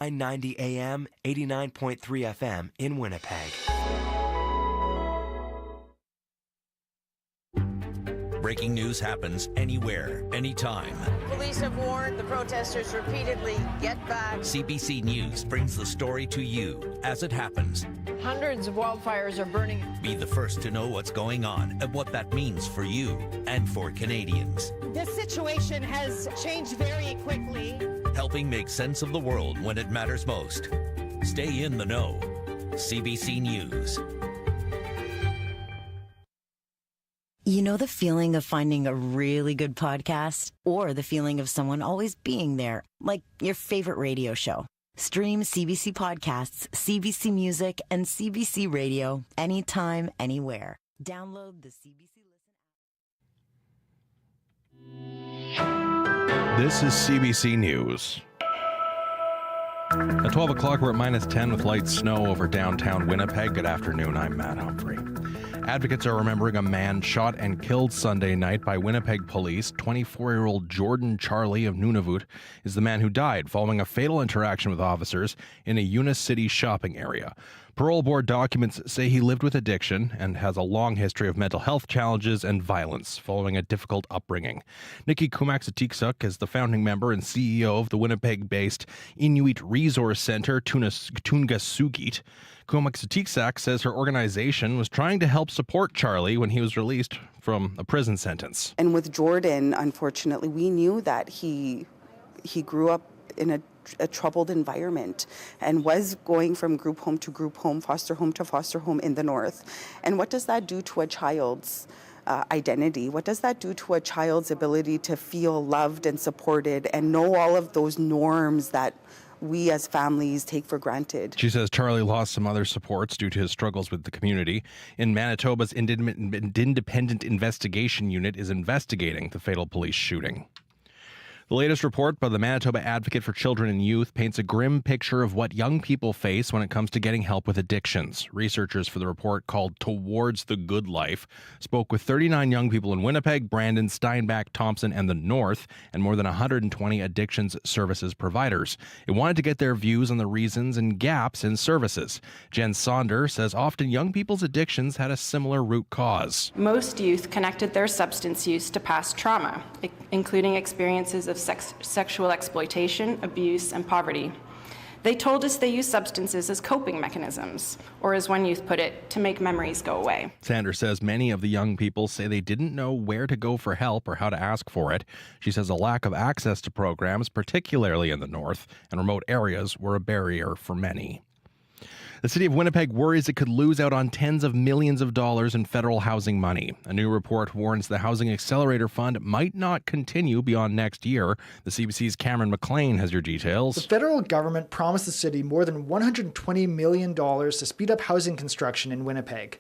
990 AM, 89.3 FM in Winnipeg. Breaking news happens anywhere, anytime. Police have warned the protesters repeatedly, get back. CBC News brings the story to you as it happens. Hundreds of wildfires are burning. Be the first to know what's going on and what that means for you and for Canadians. This situation has changed very quickly. Helping make sense of the world when it matters most. Stay in the know. CBC News. You know the feeling of finding a really good podcast? Or the feeling of someone always being there, like your favorite radio show? Stream CBC Podcasts, CBC Music, and CBC Radio anytime, anywhere. Download the CBC Listen app. This is CBC News. At 12 o'clock, we're at -10 with light snow over downtown Winnipeg. Good afternoon, I'm Matt Humphrey. Advocates are remembering a man shot and killed Sunday night by Winnipeg police. 24-year-old Jordan Charlie of Nunavut is the man who died following a fatal interaction with officers in a Unicity shopping area. Parole board documents say he lived with addiction and has a long history of mental health challenges and violence following a difficult upbringing. Nikki Kumaksatiksuk is the founding member and CEO of the Winnipeg-based Inuit Resource Center, Tungasugit. Kumaksatiksuk says her organization was trying to help support Charlie when he was released from a prison sentence. And with Jordan, unfortunately, we knew that he grew up in a troubled environment and was going from group home to group home, foster home to foster home in the north. And what does that do to a child's identity? What does that do to a child's ability to feel loved and supported and know all of those norms that we as families take for granted? She says Charlie lost some other supports due to his struggles with the community. In Manitoba's Independent Investigation Unit is investigating the fatal police shooting. The latest report by the Manitoba Advocate for Children and Youth paints a grim picture of what young people face when it comes to getting help with addictions. Researchers for the report, called Towards the Good Life, spoke with 39 young people in Winnipeg, Brandon, Steinbach, Thompson, and the North, and more than 120 addictions services providers. It wanted to get their views on the reasons and gaps in services. Jen Sonder says often young people's addictions had a similar root cause. Most youth connected their substance use to past trauma, including experiences of sexual exploitation, abuse, and poverty. They told us they used substances as coping mechanisms, or as one youth put it, to make memories go away. Sanders says many of the young people say they didn't know where to go for help or how to ask for it. She says a lack of access to programs, particularly in the north and remote areas, were a barrier for many. The city of Winnipeg worries it could lose out on tens of millions of dollars in federal housing money. A new report warns the Housing Accelerator Fund might not continue beyond next year. The CBC's Cameron McLean has your details. The federal government promised the city more than $120 million to speed up housing construction in Winnipeg.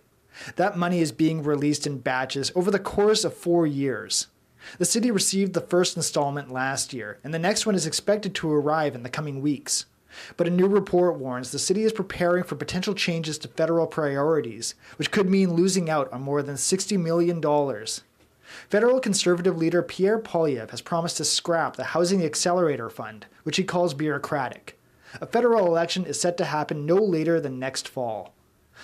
That money is being released in batches over the course of 4 years. The city received the first installment last year, and the next one is expected to arrive in the coming weeks. But a new report warns the city is preparing for potential changes to federal priorities, which could mean losing out on more than $60 million. Federal Conservative leader Pierre Poilievre has promised to scrap the Housing Accelerator Fund, which he calls bureaucratic. A federal election is set to happen no later than next fall.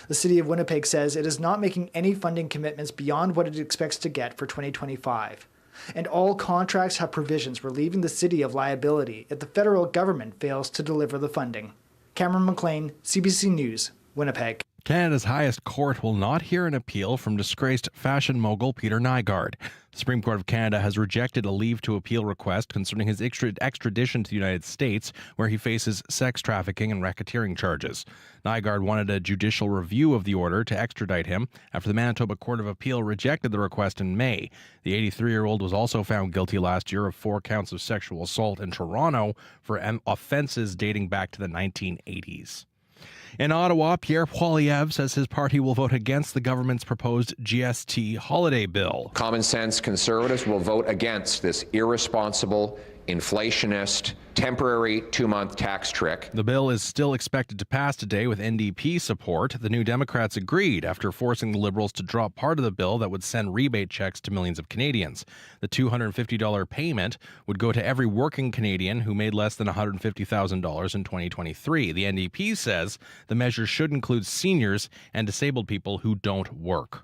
The city of Winnipeg says it is not making any funding commitments beyond what it expects to get for 2025. And all contracts have provisions relieving the city of liability if the federal government fails to deliver the funding. Cameron McLean, CBC News, Winnipeg. Canada's highest court will not hear an appeal from disgraced fashion mogul Peter Nygard. The Supreme Court of Canada has rejected a leave to appeal request concerning his extradition to the United States, where he faces sex trafficking and racketeering charges. Nygard wanted a judicial review of the order to extradite him after the Manitoba Court of Appeal rejected the request in May. The 83-year-old was also found guilty last year of 4 counts of sexual assault in Toronto for offenses dating back to the 1980s. In Ottawa, Pierre Poilievre says his party will vote against the government's proposed GST holiday bill. Common sense conservatives will vote against this irresponsible, inflationist, temporary 2-month tax trick. The bill is still expected to pass today with NDP support. The New Democrats agreed after forcing the Liberals to drop part of the bill that would send rebate checks to millions of Canadians. The $250 payment would go to every working Canadian who made less than $150,000 in 2023. The NDP says the measure should include seniors and disabled people who don't work.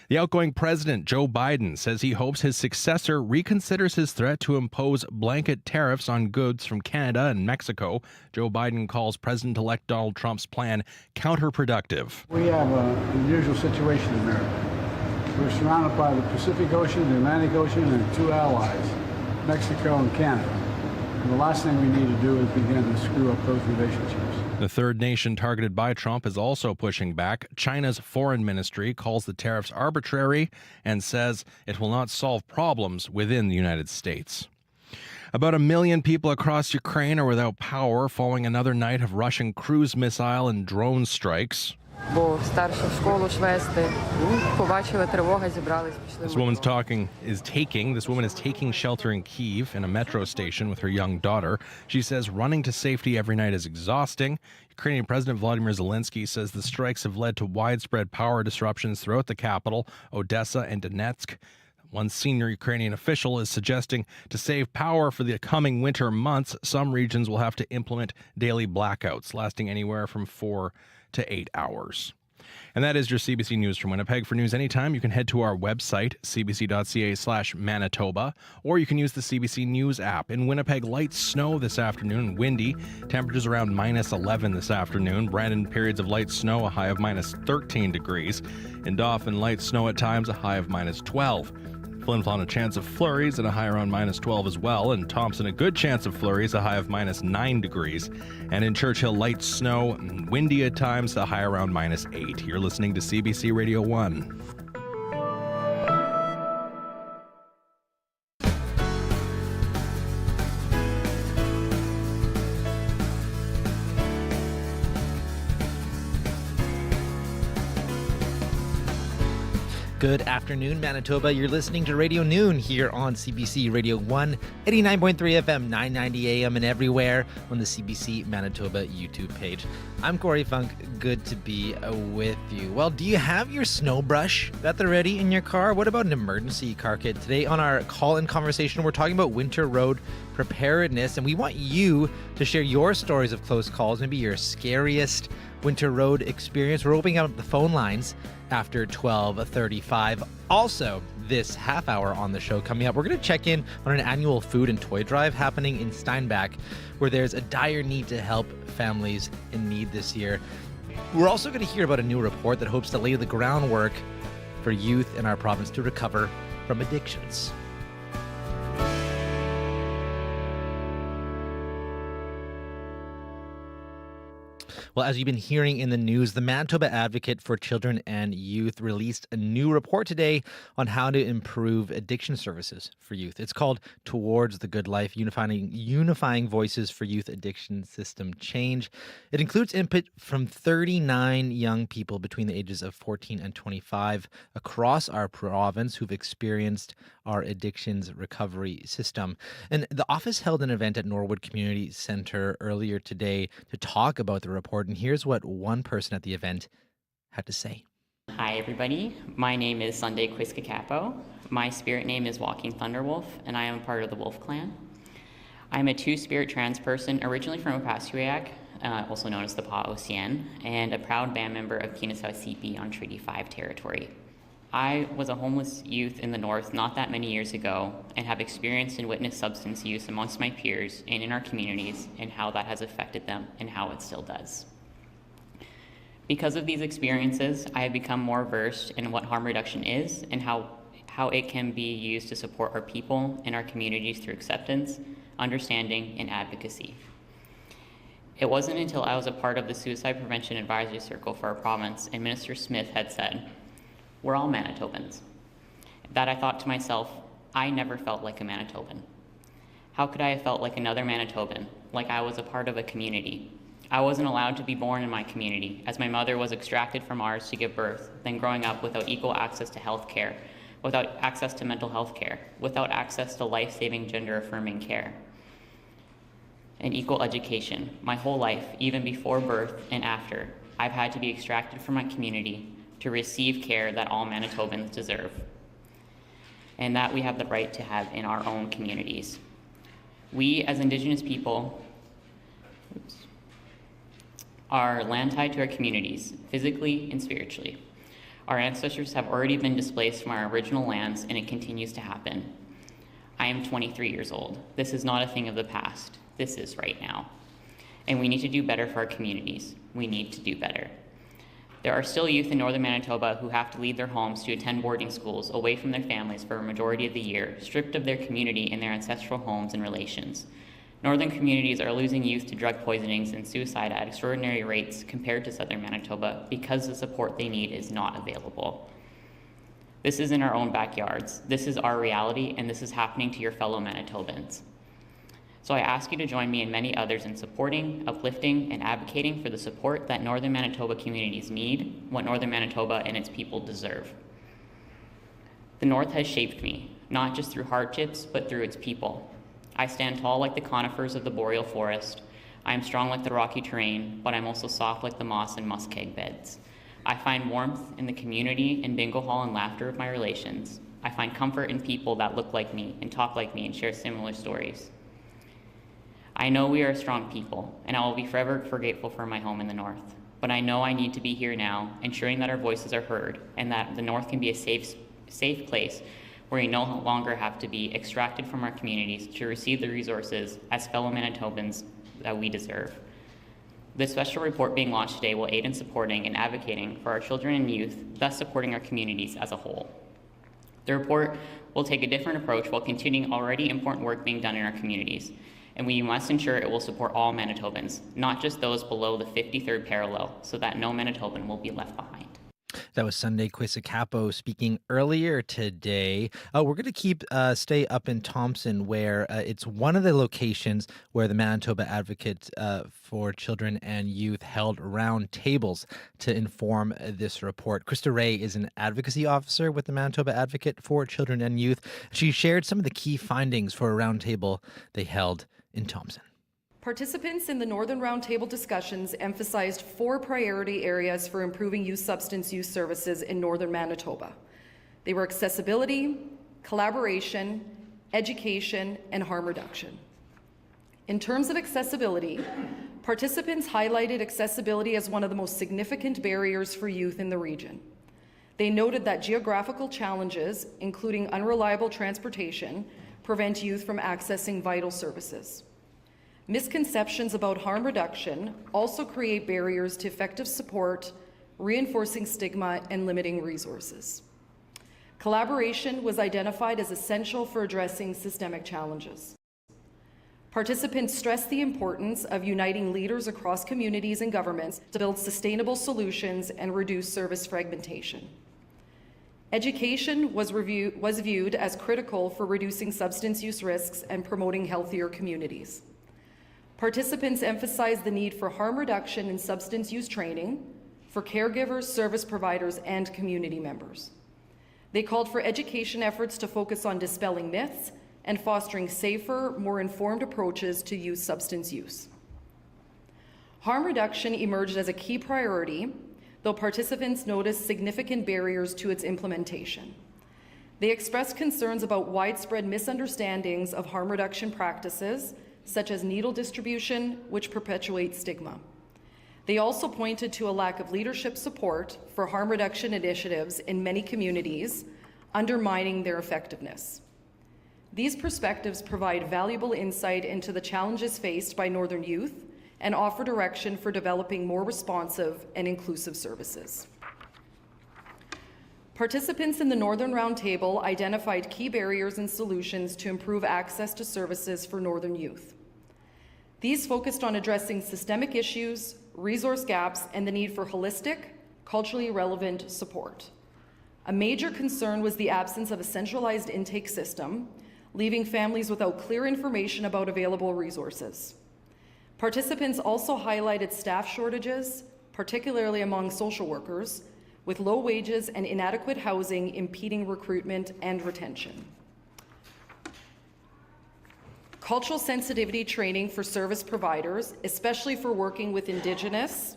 The outgoing president, Joe Biden, says he hopes his successor reconsiders his threat to impose blanket tariffs on goods from Canada and Mexico. Joe Biden calls President-elect Donald Trump's plan counterproductive. We have an unusual situation in America. We're surrounded by the Pacific Ocean, the Atlantic Ocean, and 2 allies, Mexico and Canada. And the last thing we need to do is begin to screw up those relationships. The third nation targeted by Trump is also pushing back. China's foreign ministry calls the tariffs arbitrary and says it will not solve problems within the United States. About 1 million people across Ukraine are without power following another night of Russian cruise missile and drone strikes. This woman is taking shelter in Kyiv in a metro station with her young daughter. She says running to safety every night is exhausting. Ukrainian President Volodymyr Zelensky says the strikes have led to widespread power disruptions throughout the capital, Odessa and Donetsk. One senior Ukrainian official is suggesting to save power for the coming winter months, some regions will have to implement daily blackouts lasting anywhere from 4 to 8 hours. And that is your CBC News from Winnipeg. For news anytime, you can head to our website, cbc.ca/Manitoba, or you can use the CBC News app. In Winnipeg, light snow this afternoon, windy. Temperatures around -11 this afternoon. Brandon, periods of light snow, a high of -13 degrees. In Dauphin, light snow at times, a high of -12. Flin Flon, a chance of flurries and a high around -12 as well. And Thompson, a good chance of flurries, a high of -9 degrees. And in Churchill, light snow, windy at times, a high around -8. You're listening to CBC Radio 1. Good afternoon, Manitoba. You're listening to Radio Noon here on CBC Radio 1, 89.3 FM, 990 AM, and everywhere on the CBC Manitoba YouTube page. I'm Corey Funk. Good to be with you. Well, do you have your snow brush at the ready in your car? What about an emergency car kit? Today on our call-in conversation, we're talking about winter road preparedness, and we want you to share your stories of close calls, maybe your scariest winter road experience. We're opening up the phone lines after 12:35. Also, this half hour on the show coming up, we're going to check in on an annual food and toy drive happening in Steinbach, where there's a dire need to help families in need this year. We're also going to hear about a new report that hopes to lay the groundwork for youth in our province to recover from addictions. Well, as you've been hearing in the news, the Manitoba Advocate for Children and Youth released a new report today on how to improve addiction services for youth. It's called Towards the Good Life, Unifying Voices for Youth Addiction System Change. It includes input from 39 young people between the ages of 14 and 25 across our province who've experienced our addictions recovery system. And the office held an event at Norwood Community Centre earlier today to talk about the report. And here's what one person at the event had to say. Hi, everybody. My name is Sunday Quiskacapo. My spirit name is Walking Thunderwolf, and I am a part of the Wolf Clan. I'm a two-spirit trans person, originally from Opaskwayak, also known as the Pa-Ocien, and a proud band member of Kennesaw CP on Treaty 5 territory. I was a homeless youth in the North not that many years ago and have experienced and witnessed substance use amongst my peers and in our communities and how that has affected them and how it still does. Because of these experiences, I have become more versed in what harm reduction is and how it can be used to support our people and our communities through acceptance, understanding, and advocacy. It wasn't until I was a part of the Suicide Prevention Advisory Circle for our province and Minister Smith had said, "We're all Manitobans," that I thought to myself, I never felt like a Manitoban. How could I have felt like another Manitoban, like I was a part of a community? I wasn't allowed to be born in my community, as my mother was extracted from ours to give birth, then growing up without equal access to health care, without access to mental health care, without access to life-saving gender-affirming care, and equal education. My whole life, even before birth and after, I've had to be extracted from my community to receive care that all Manitobans deserve, and that we have the right to have in our own communities. We, as Indigenous people, are land tied to our communities, physically and spiritually. Our ancestors have already been displaced from our original lands, and it continues to happen. I am 23 years old. This is not a thing of the past. This is right now. And we need to do better for our communities. We need to do better. There are still youth in northern Manitoba who have to leave their homes to attend boarding schools away from their families for a majority of the year, stripped of their community and their ancestral homes and relations. Northern communities are losing youth to drug poisonings and suicide at extraordinary rates compared to southern Manitoba because the support they need is not available. This is in our own backyards. This is our reality, and this is happening to your fellow Manitobans. So I ask you to join me and many others in supporting, uplifting, and advocating for the support that northern Manitoba communities need, what northern Manitoba and its people deserve. The North has shaped me, not just through hardships, but through its people. I stand tall like the conifers of the boreal forest. I am strong like the rocky terrain, but I'm also soft like the moss and muskeg beds. I find warmth in the community and bingo hall and laughter of my relations. I find comfort in people that look like me and talk like me and share similar stories. I know we are a strong people, and I will be forever grateful for my home in the North. But I know I need to be here now, ensuring that our voices are heard and that the North can be a safe place where we no longer have to be extracted from our communities to receive the resources as fellow Manitobans that we deserve. This special report being launched today will aid in supporting and advocating for our children and youth, thus supporting our communities as a whole. The report will take a different approach while continuing already important work being done in our communities, and we must ensure it will support all Manitobans, not just those below the 53rd parallel, so that no Manitoban will be left behind. That was Sunday Quisakapo speaking earlier today. We're going to stay up in Thompson, where it's one of the locations where the Manitoba Advocate for Children and Youth held round tables to inform this report. Krista Ray is an advocacy officer with the Manitoba Advocate for Children and Youth. She shared some of the key findings for a roundtable they held in Thompson. Participants in the Northern Roundtable discussions emphasized 4 priority areas for improving youth substance use services in Northern Manitoba. They were accessibility, collaboration, education, and harm reduction. In terms of accessibility, participants highlighted accessibility as one of the most significant barriers for youth in the region. They noted that geographical challenges, including unreliable transportation, prevent youth from accessing vital services. Misconceptions about harm reduction also create barriers to effective support, reinforcing stigma and limiting resources. Collaboration was identified as essential for addressing systemic challenges. Participants stressed the importance of uniting leaders across communities and governments to build sustainable solutions and reduce service fragmentation. Education was viewed as critical for reducing substance use risks and promoting healthier communities. Participants emphasized the need for harm reduction in substance use training for caregivers, service providers, and community members. They called for education efforts to focus on dispelling myths and fostering safer, more informed approaches to youth substance use. Harm reduction emerged as a key priority, though participants noticed significant barriers to its implementation. They expressed concerns about widespread misunderstandings of harm reduction practices, such as needle distribution, which perpetuates stigma. They also pointed to a lack of leadership support for harm reduction initiatives in many communities, undermining their effectiveness. These perspectives provide valuable insight into the challenges faced by Northern youth and offer direction for developing more responsive and inclusive services. Participants in the Northern Roundtable identified key barriers and solutions to improve access to services for Northern youth. These focused on addressing systemic issues, resource gaps, and the need for holistic, culturally relevant support. A major concern was the absence of a centralized intake system, leaving families without clear information about available resources. Participants also highlighted staff shortages, particularly among social workers, with low wages and inadequate housing impeding recruitment and retention. Cultural sensitivity training for service providers, especially for working with Indigenous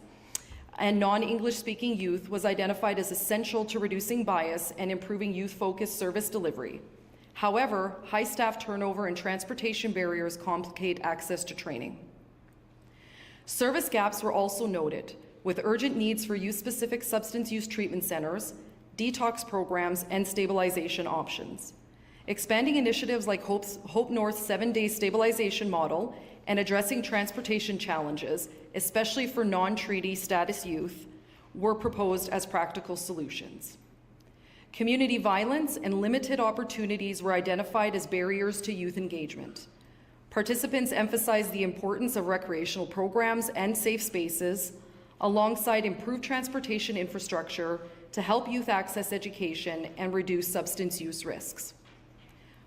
and non-English speaking youth, was identified as essential to reducing bias and improving youth-focused service delivery. However, high staff turnover and transportation barriers complicate access to training. Service gaps were also noted, with urgent needs for youth-specific substance use treatment centers, detox programs, and stabilization options. Expanding initiatives like Hope North's 7-day stabilization model and addressing transportation challenges, especially for non-treaty status youth, were proposed as practical solutions. Community violence and limited opportunities were identified as barriers to youth engagement. Participants emphasized the importance of recreational programs and safe spaces, alongside improved transportation infrastructure to help youth access education and reduce substance use risks.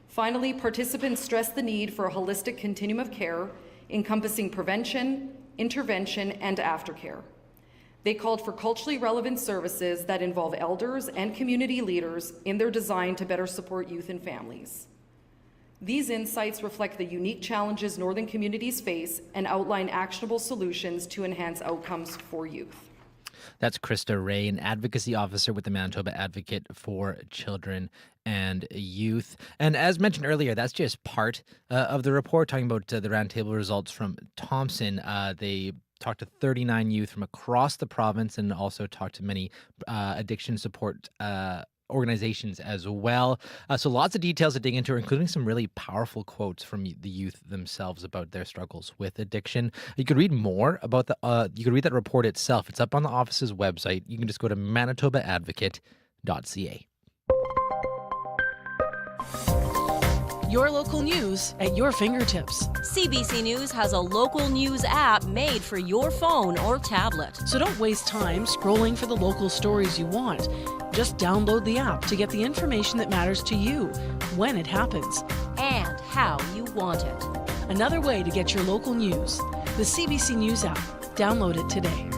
Finally, participants stressed the need for a holistic continuum of care encompassing prevention, intervention, and aftercare. They called for culturally relevant services that involve elders and community leaders in their design to better support youth and families. These insights reflect the unique challenges Northern communities face and outline actionable solutions to enhance outcomes for youth. That's Krista Ray, an advocacy officer with the Manitoba Advocate for Children and Youth. And as mentioned earlier, that's just part of the report, talking about the roundtable results from Thompson. They talked to 39 youth from across the province and also talked to many addiction support organizations as well. So lots of details to dig into, including some really powerful quotes from the youth themselves about their struggles with addiction. You could read more about you could read that report itself. It's up on the office's website. You can just go to manitobaadvocate.ca. Your local news at your fingertips. CBC News has a local news app made for your phone or tablet. So don't waste time scrolling for the local stories you want. Just download the app to get the information that matters to you when it happens. And how you want it. Another way to get your local news. The CBC News app. Download it today.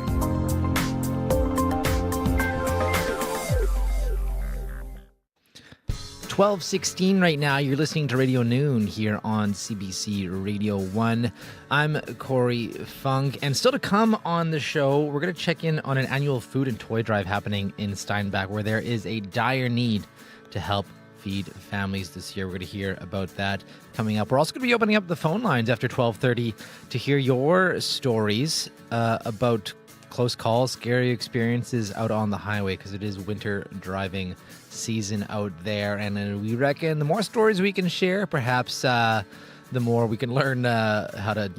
12:16 right now. You're listening to Radio Noon here on CBC Radio 1. I'm Corey Funk, and still to come on the show, we're going to check in on an annual food and toy drive happening in Steinbach, where there is a dire need to help feed families this year. We're going to hear about that coming up. We're also going to be opening up the phone lines after 12:30 to hear your stories about close calls, scary experiences out on the highway, because it is winter driving season out there. And we reckon the more stories we can share, perhaps the more we can learn how to,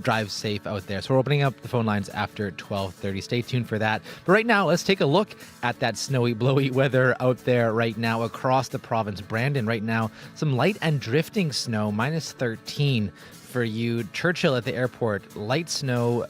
drive safe out there. So we're opening up the phone lines after 12:30. Stay tuned for that. But right now, let's take a look at that snowy, blowy weather out there right now across the province. Brandon, right now, some light and drifting snow, -13 for you. Churchill at the airport, light snow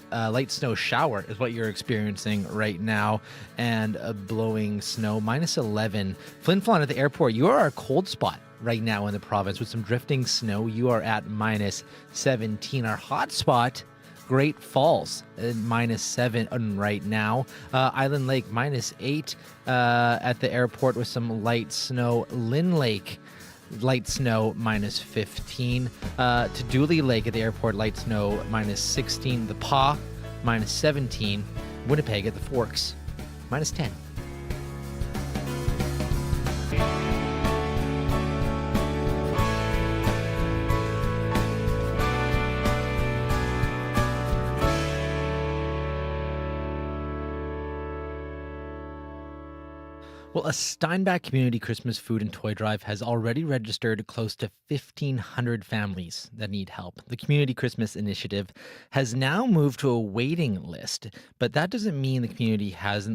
shower is what you're experiencing right now, and a blowing snow, -11. Flin Flon at the airport, you are a cold spot right now in the province with some drifting snow. You are at -17. Our hot spot, Great Falls, at -7 right now. Island Lake, -8 at the airport with some light snow. Lynn Lake, light snow, -15. To Dooley Lake at the airport, light snow, -16. The Paw, -17. Winnipeg at the Forks, -10. Well, a Steinbach Community Christmas Food and Toy Drive has already registered close to 1,500 families that need help. The Community Christmas Initiative has now moved to a waiting list, but that doesn't mean the community has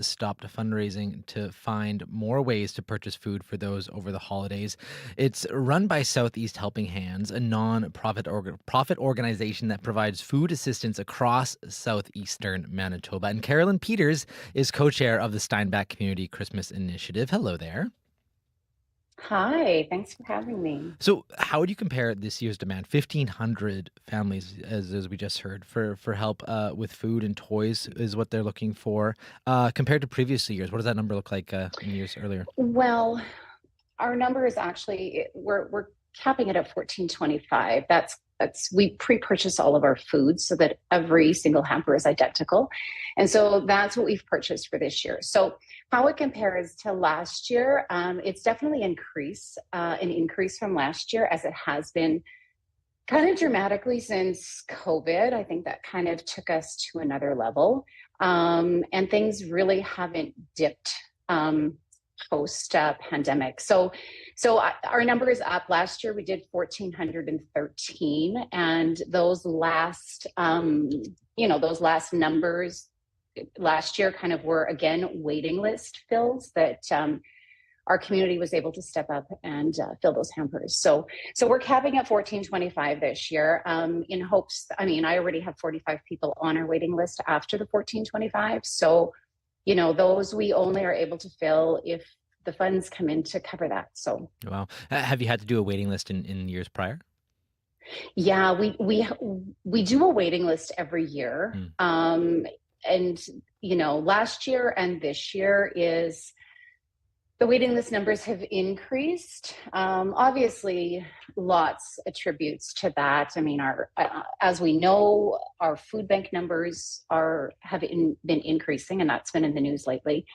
stopped fundraising to find more ways to purchase food for those over the holidays. It's run by Southeast Helping Hands, a non-profit profit organization that provides food assistance across southeastern Manitoba. And Carolyn Peters is co-chair of the Steinbach Community Christmas Initiative. Hello there. Hi, thanks for having me. So, how would you compare this year's demand? 1,500 families, as we just heard, for help with food and toys is what they're looking for. Compared to previous years, what does that number look like in years earlier? Well, our number is actually we're capping it at 1425. That's we pre-purchase all of our foods so that every single hamper is identical, and so that's what we've purchased for this year. So how it compares to last year, it's definitely an increase from last year, as it has been kind of dramatically since COVID. I think that kind of took us to another level, and things really haven't dipped post pandemic. So our number is up. Last year we did 1,413, and those last numbers last year kind of were again waiting list fills that our community was able to step up and fill those hampers. So we're capping at 1425 this year, in hopes. I mean, I already have 45 people on our waiting list after the 1425. So, those we only are able to fill if the funds come in to cover that. So, Wow. Have you had to do a waiting list in years prior? yeah, we do a waiting list every year. And, last year and this year is the waiting list numbers have increased. Obviously, lots attributes to that. I mean, as we know, our food bank numbers have been increasing, and that's been in the news lately,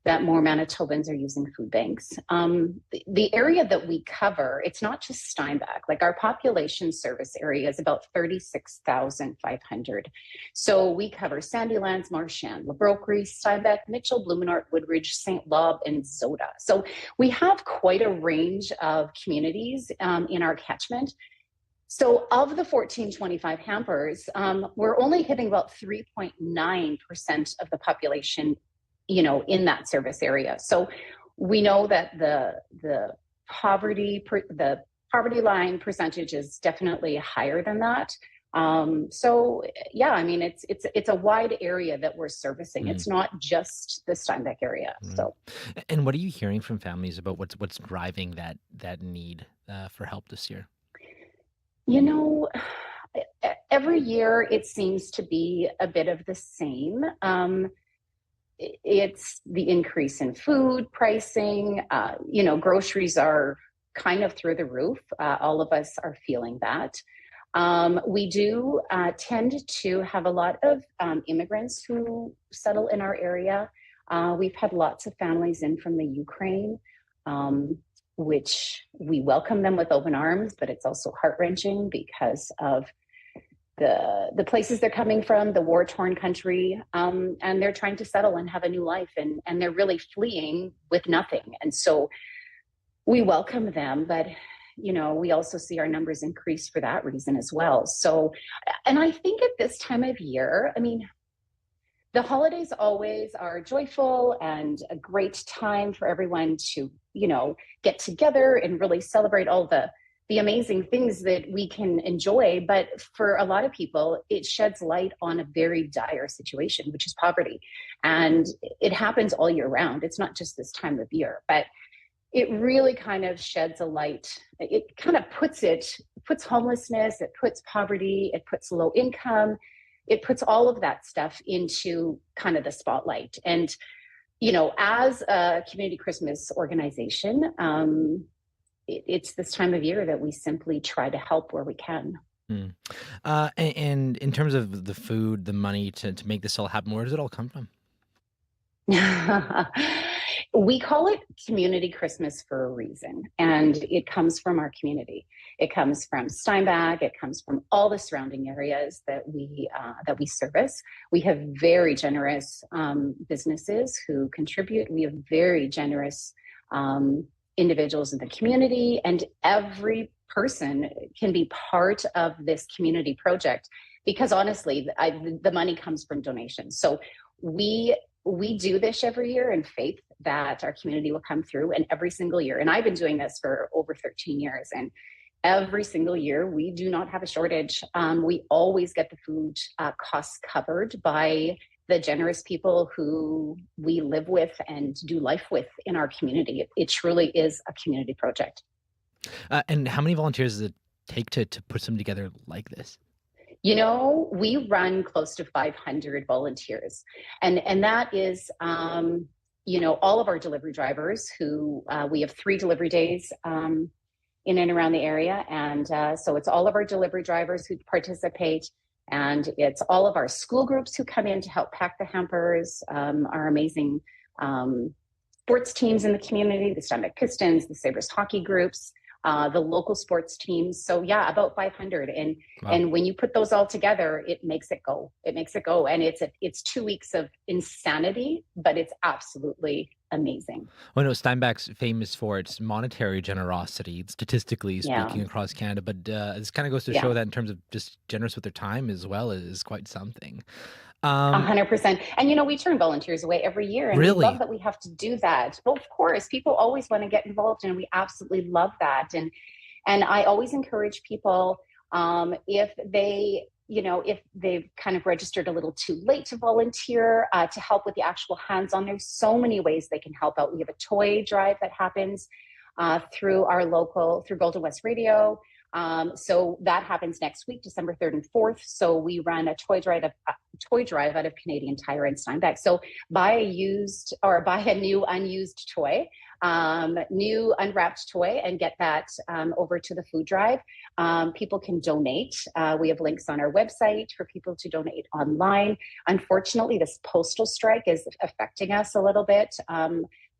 that more Manitobans are using food banks. The area that we cover, it's not just Steinbach. Like, our population service area is about 36,500. So we cover Sandylands, Marchand, Labroquerie, Steinbach, Mitchell, Blumenort, Woodridge, St. Lob, and Zoda. So we have quite a range of communities in our catchment. So of the 1425 hampers, we're only hitting about 3.9% of the population in that service area. So we know that the poverty line percentage is definitely higher than that. So yeah, I mean, it's a wide area that we're servicing. It's not just the Steinbach area. So, and what are you hearing from families about what's driving that need for help this year? Every year it seems to be a bit of the same. It's the increase in food pricing. Groceries are kind of through the roof. All of us are feeling that. We do tend to have a lot of immigrants who settle in our area. We've had lots of families in from the Ukraine, which we welcome them with open arms, but it's also heart-wrenching because of the places they're coming from, the war-torn country, and they're trying to settle and have a new life, and they're really fleeing with nothing. And so we welcome them, but we also see our numbers increase for that reason as well. So, and I think at this time of year, I mean, the holidays always are joyful and a great time for everyone to, get together and really celebrate all the amazing things that we can enjoy. But for a lot of people, it sheds light on a very dire situation, which is poverty. And it happens all year round. It's not just this time of year, but it really kind of sheds a light. It kind of puts homelessness, it puts poverty, it puts low income, it puts all of that stuff into kind of the spotlight. And, as a community Christmas organization, it's this time of year that we simply try to help where we can. And in terms of the food, the money to make this all happen, where does it all come from? We call it Community Christmas for a reason, and it comes from our community. It comes from Steinbach. It comes from all the surrounding areas that we service. We have very generous businesses who contribute. We have very generous individuals in the community, and every person can be part of this community project because honestly, the money comes from donations. So we do this every year in faith that our community will come through, and every single year, and I've been doing this for over 13 years, and every single year we do not have a shortage. We always get the food costs covered by the generous people who we live with and do life with in our community. It truly is a community project. And how many volunteers does it take to put something together like this? You know, we run close to 500 volunteers, and that is, you know, all of our delivery drivers who we have 3 delivery days in and around the area. And so it's all of our delivery drivers who participate, and it's all of our school groups who come in to help pack the hampers, our amazing sports teams in the community, the Steinbeck Pistons, the Sabres hockey groups, the local sports teams. So yeah, about 500. And Wow. and when you put those all together, it makes it go. It makes it go. And it's 2 weeks of insanity, but it's absolutely amazing. Well, no, Steinbach's famous for its monetary generosity, statistically Yeah. speaking, across Canada. But this kind of goes to Yeah. show that in terms of just generous with their time as well is quite something. 100%. And you know, we turn volunteers away every year, and Really? we love that we have to do that. Well, of course, people always want to get involved, and we absolutely love that. And I always encourage people, if they, you know, if they've kind of registered a little too late to volunteer, to help with the actual hands-on. There's so many ways they can help out. We have a toy drive that happens through Golden West Radio. So that happens next week, December 3rd and 4th. So we run a toy drive out of Canadian Tire in Steinbeck. So buy a new unused toy, new unwrapped toy, and get that over to the food drive. People can donate. We have links on our website for people to donate online. Unfortunately, this postal strike is affecting us a little bit.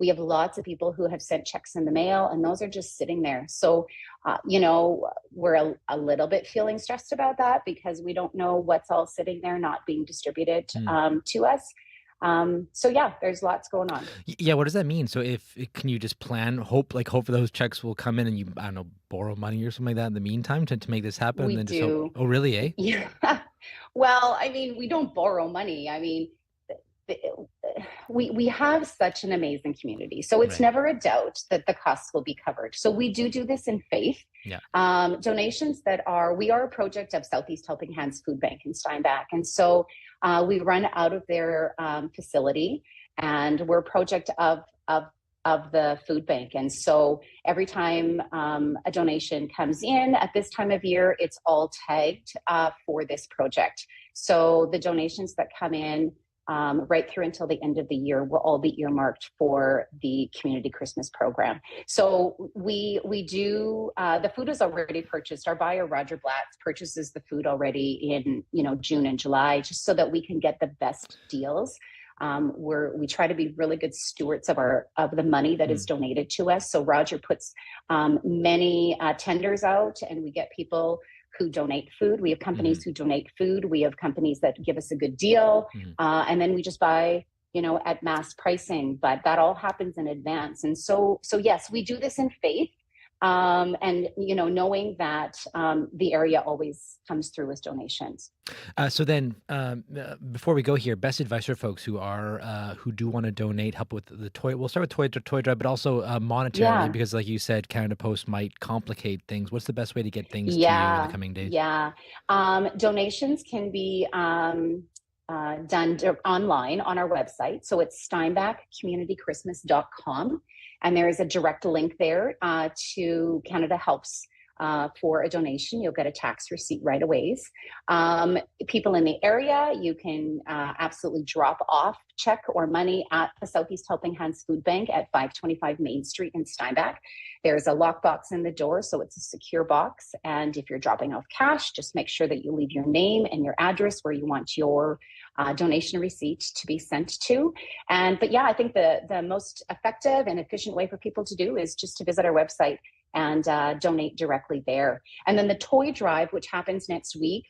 We have lots of people who have sent checks in the mail, and those are just sitting there. So, you know, we're a little bit feeling stressed about that because we don't know what's all sitting there not being distributed to us. So yeah, there's lots going on. Yeah, what does that mean? So can you just hope for those checks will come in and you, I don't know, borrow money or something like that in the meantime to make this happen? We and then do. Just hope, oh, really, eh? Yeah. Well, I mean, we don't borrow money. I mean, we have such an amazing community. So it's Right. never a doubt that the costs will be covered. So we do this in faith. Yeah. Donations we are a project of Southeast Helping Hands Food Bank in Steinbach. And so we run out of their facility, and we're a project of the food bank. And so every time a donation comes in at this time of year, it's all tagged for this project. So the donations that come in right through until the end of the year will all be earmarked for the community Christmas program. So we do, the food is already purchased. Our buyer, Roger Blatz, purchases the food already in, you know, June and July, just so that we can get the best deals. We try to be really good stewards of the money that is donated to us. So Roger puts many tenders out, and we get people who donate food. We have companies who donate food. We have companies that give us a good deal. And then we just buy, you know, at mass pricing, but that all happens in advance. And so yes, we do this in faith. And, you know, knowing that the area always comes through with donations. So then, before we go here, best advice for folks who do want to donate, help with the toy. We'll start with toy drive, but also monetarily, because like you said, Canada Post might complicate things. What's the best way to get things to you in the coming days? Yeah. Donations can be done online on our website. So it's steinbachcommunitychristmas.com. And there is a direct link there to Canada Helps for a donation. You'll get a tax receipt right away. People in the area, you can absolutely drop off check or money at the Southeast Helping Hands Food Bank at 525 Main Street in Steinbach. There's a lockbox in the door, so it's a secure box. And if you're dropping off cash, just make sure that you leave your name and your address where you want your donation receipt to be sent to. But yeah, I think the most effective and efficient way for people to do is just to visit our website and donate directly there. And then the toy drive, which happens next week,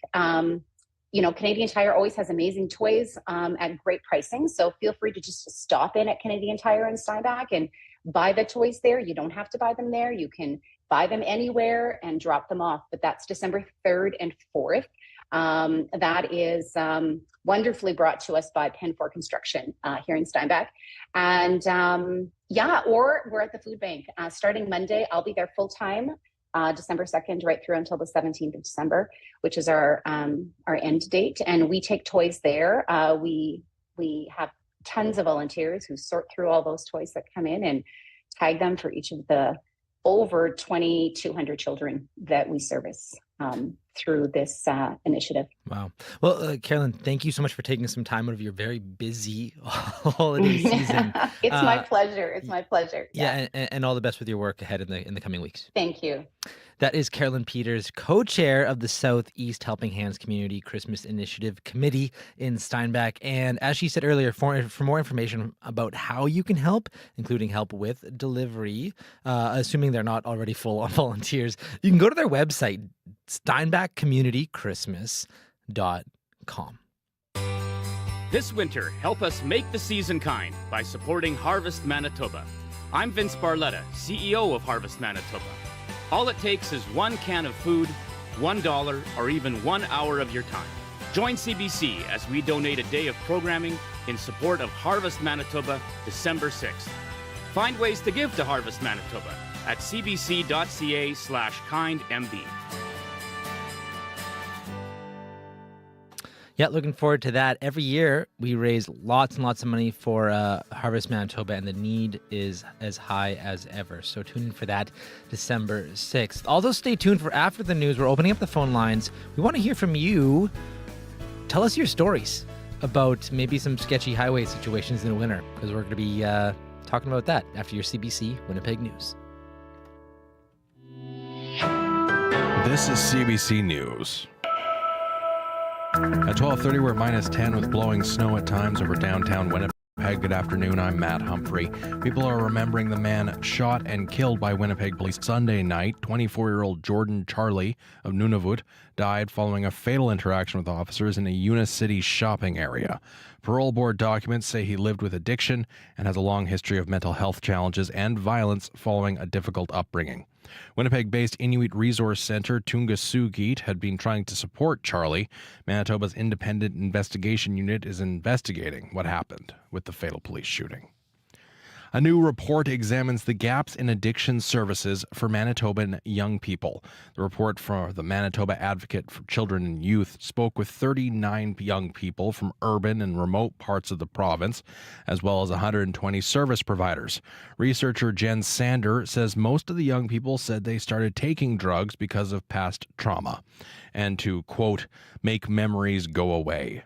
you know, Canadian Tire always has amazing toys at great pricing. So feel free to just stop in at Canadian Tire in Steinbach and buy the toys there. You don't have to buy them there. You can buy them anywhere and drop them off. But that's December 3rd and 4th. That is wonderfully brought to us by Penfor Construction here in Steinbach. And yeah, or we're at the food bank starting Monday. I'll be there full time, December 2nd, right through until the 17th of December, which is our end date. And we take toys there. We We have tons of volunteers who sort through all those toys that come in and tag them for each of the over 2,200 children that we service through this initiative. Wow. Well, Carolyn, thank you so much for taking some time out of your very busy holiday season. It's my pleasure. It's my pleasure. Yeah, and all the best with your work ahead in the coming weeks. Thank you. That is Carolyn Peters, co-chair of the Southeast Helping Hands Community Christmas Initiative Committee in Steinbach. And as she said earlier, for more information about how you can help, including help with delivery, assuming they're not already full on volunteers, you can go to their website, steinbachcommunitychristmas.com. This winter, help us make the season kind by supporting Harvest Manitoba. I'm Vince Barletta, CEO of Harvest Manitoba. All it takes is one can of food, $1, or even 1 hour of your time. Join CBC as we donate a day of programming in support of Harvest Manitoba December 6th. Find ways to give to Harvest Manitoba at cbc.ca/kindmb. Yeah, looking forward to that. Every year, we raise lots and lots of money for Harvest Manitoba, and the need is as high as ever. So tune in for that December 6th. Also, stay tuned for After the News. We're opening up the phone lines. We want to hear from you. Tell us your stories about maybe some sketchy highway situations in the winter, because we're going to be talking about that after your CBC Winnipeg News. This is CBC News. At 12:30, we're -10 with blowing snow at times over downtown Winnipeg. Good afternoon, I'm Matt Humphrey. People are remembering the man shot and killed by Winnipeg police Sunday night. 24-year-old Jordan Charlie of Nunavut died following a fatal interaction with officers in a Unicity shopping area. Parole board documents say he lived with addiction and has a long history of mental health challenges and violence following a difficult upbringing. Winnipeg-based Inuit Resource Centre Tungasugit had been trying to support Charlie. Manitoba's independent investigation unit is investigating what happened with the fatal police shooting. A new report examines the gaps in addiction services for Manitoban young people. The report from the Manitoba Advocate for Children and Youth spoke with 39 young people from urban and remote parts of the province, as well as 120 service providers. Researcher Jen Sander says most of the young people said they started taking drugs because of past trauma and to, quote, make memories go away.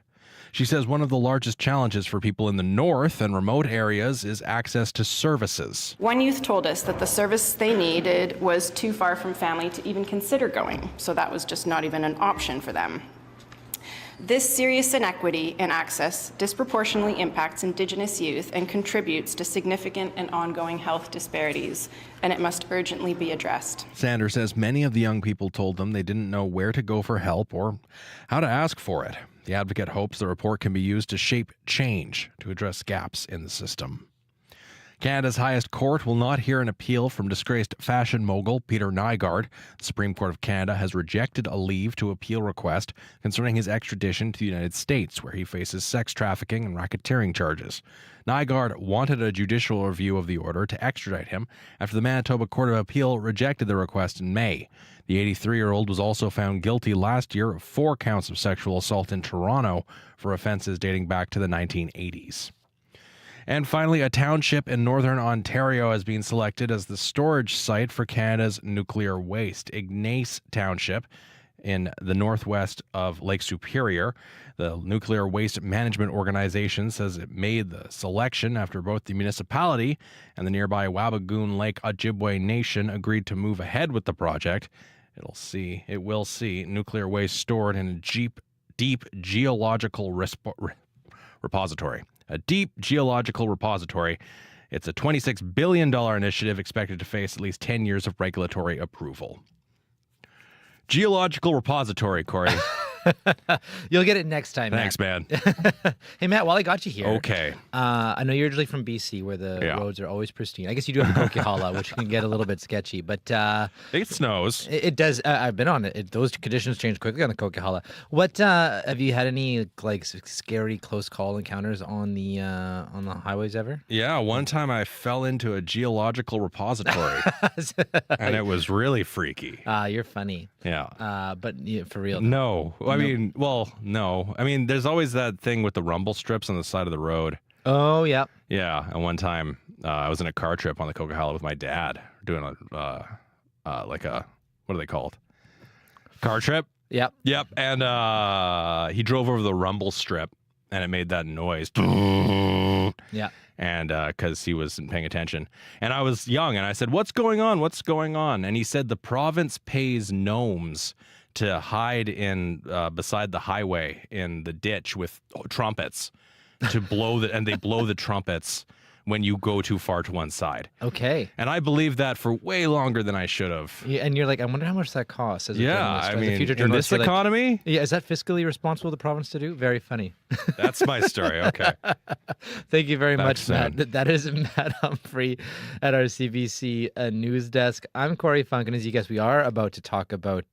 She says one of the largest challenges for people in the north and remote areas is access to services. One youth told us that the service they needed was too far from family to even consider going, so that was just not even an option for them. This serious inequity in access disproportionately impacts Indigenous youth and contributes to significant and ongoing health disparities, and it must urgently be addressed. Sanders says many of the young people told them they didn't know where to go for help or how to ask for it. The advocate hopes the report can be used to shape change to address gaps in the system. Canada's highest court will not hear an appeal from disgraced fashion mogul Peter Nygard. The Supreme Court of Canada has rejected a leave to appeal request concerning his extradition to the United States, where he faces sex trafficking and racketeering charges. Nygard wanted a judicial review of the order to extradite him after the Manitoba Court of Appeal rejected the request in May. The 83-year-old was also found guilty last year of 4 counts of sexual assault in Toronto for offenses dating back to the 1980s. And finally, a township in northern Ontario has been selected as the storage site for Canada's nuclear waste. Ignace Township in the northwest of Lake Superior. The Nuclear Waste Management Organization says it made the selection after both the municipality and the nearby Wabigoon Lake Ojibwe Nation agreed to move ahead with the project. It will see nuclear waste stored in a deep geological repository. A deep geological repository. It's a $26 billion initiative expected to face at least 10 years of regulatory approval. Geological repository, Corey. You'll get it next time, Thanks, Matt. man. Hey, Matt, while I got you here. Okay. I know you're originally from BC, where the roads are always pristine. I guess you do have Coquihalla, which can get a little bit sketchy, but it snows. It does. I've been on it. Those conditions change quickly on the Coquihalla. What have you had any like scary close call encounters on the highways ever? Yeah, one time I fell into a geological repository, and it was really freaky. You're funny. Yeah. But for real. No. I mean, no. I mean, there's always that thing with the rumble strips on the side of the road. Oh, yeah. Yeah. And one time I was in a car trip on the Coquihalla with my dad doing what are they called? Car trip? Yep. Yep. And he drove over the rumble strip and it made that noise. Yeah. And because he wasn't paying attention. And I was young and I said, "What's going on? What's going on?" And he said, "The province pays gnomes to hide in beside the highway in the ditch with trumpets to blow and they blow the trumpets when you go too far to one side." Okay. And I believed that for way longer than I should have. Yeah, and you're like, I wonder how much that costs. As a journalist, I as a mean, future in journalist, this economy? yeah, is that fiscally responsible the province to do? Very funny. That's my story. Okay. Thank you very Back much, soon. Matt. That is Matt Humphrey at our CBC News Desk. I'm Corey Funk, and as you guess, we are about to talk about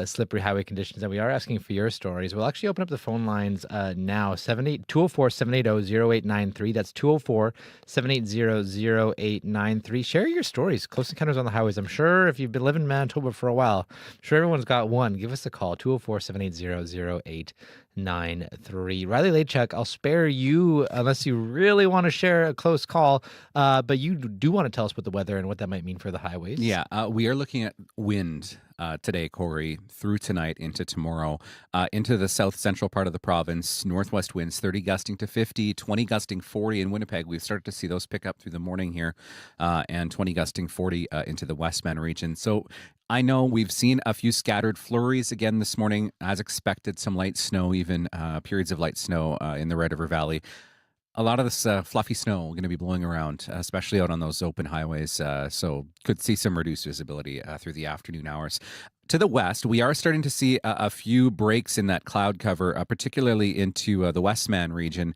slippery highway conditions, and we are asking for your stories. We'll actually open up the phone lines now, 204-780-0893. That's 204-780-0893. Share your stories, close encounters on the highways. I'm sure if you've been living in Manitoba for a while, I'm sure everyone's got one. Give us a call, 204-780-0893. Riley Lachuk, I'll spare you unless you really want to share a close call, but you do want to tell us about the weather and what that might mean for the highways. Yeah, we are looking at wind today, Corey, through tonight into tomorrow, into the south central part of the province. Northwest winds 30 gusting to 50, 20 gusting 40 in Winnipeg. We've started to see those pick up through the morning here, and 20 gusting 40 into the Westman region. So I know we've seen a few scattered flurries again this morning, as expected, some light snow, even periods of light snow in the Red River Valley. A lot of this fluffy snow going to be blowing around, especially out on those open highways. So could see some reduced visibility through the afternoon hours. To the west, we are starting to see a few breaks in that cloud cover, particularly into the Westman region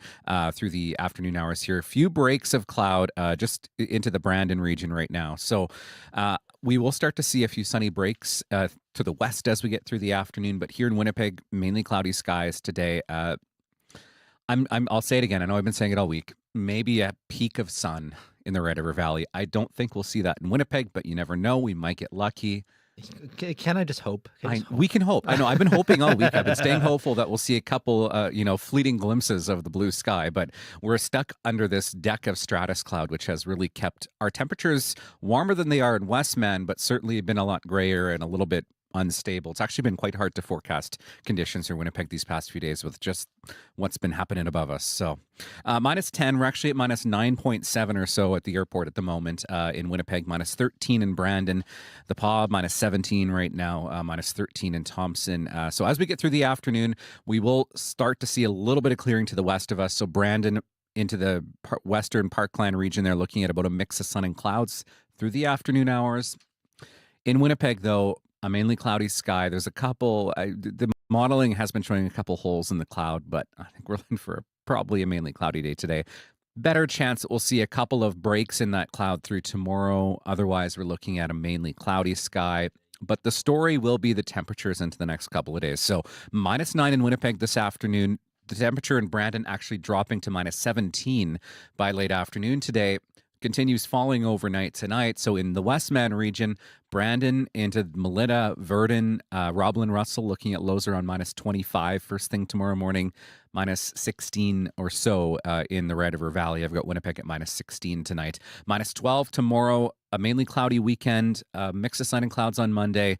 through the afternoon hours here. A few breaks of cloud just into the Brandon region right now. So we will start to see a few sunny breaks to the west as we get through the afternoon. But here in Winnipeg, mainly cloudy skies today. I'll say it again. I know I've been saying it all week. Maybe a peak of sun in the Red River Valley. I don't think we'll see that in Winnipeg, but you never know. We might get lucky. Can I just hope? We can hope. I know. I've been hoping all week. I've been staying hopeful that we'll see a couple, fleeting glimpses of the blue sky. But we're stuck under this deck of stratus cloud, which has really kept our temperatures warmer than they are in Westman, but certainly been a lot grayer and a little bit unstable. It's actually been quite hard to forecast conditions in Winnipeg these past few days with just what's been happening above us. So -10, we're actually at -9.7 or so at the airport at the moment in Winnipeg, -13 in Brandon, the Paw -17 right now, -13 in Thompson. So as we get through the afternoon, we will start to see a little bit of clearing to the west of us. So Brandon into the western Parkland region, they're looking at about a mix of sun and clouds through the afternoon hours. In Winnipeg, though, a mainly cloudy sky. There's a couple, the modeling has been showing a couple holes in the cloud, but I think we're looking for probably a mainly cloudy day today. Better chance that we'll see a couple of breaks in that cloud through tomorrow. Otherwise, we're looking at a mainly cloudy sky. But the story will be the temperatures into the next couple of days. So -9 in Winnipeg this afternoon. The temperature in Brandon actually dropping to -17 by late afternoon today. Continues falling overnight tonight. So in the Westman region, Brandon into Melita, Verdon, Roblin, Russell looking at lows around -25 first thing tomorrow morning, -16 or so in the Red River Valley. I've got Winnipeg at -16 tonight, -12 tomorrow. A mainly cloudy weekend, mix of sun and clouds on Monday.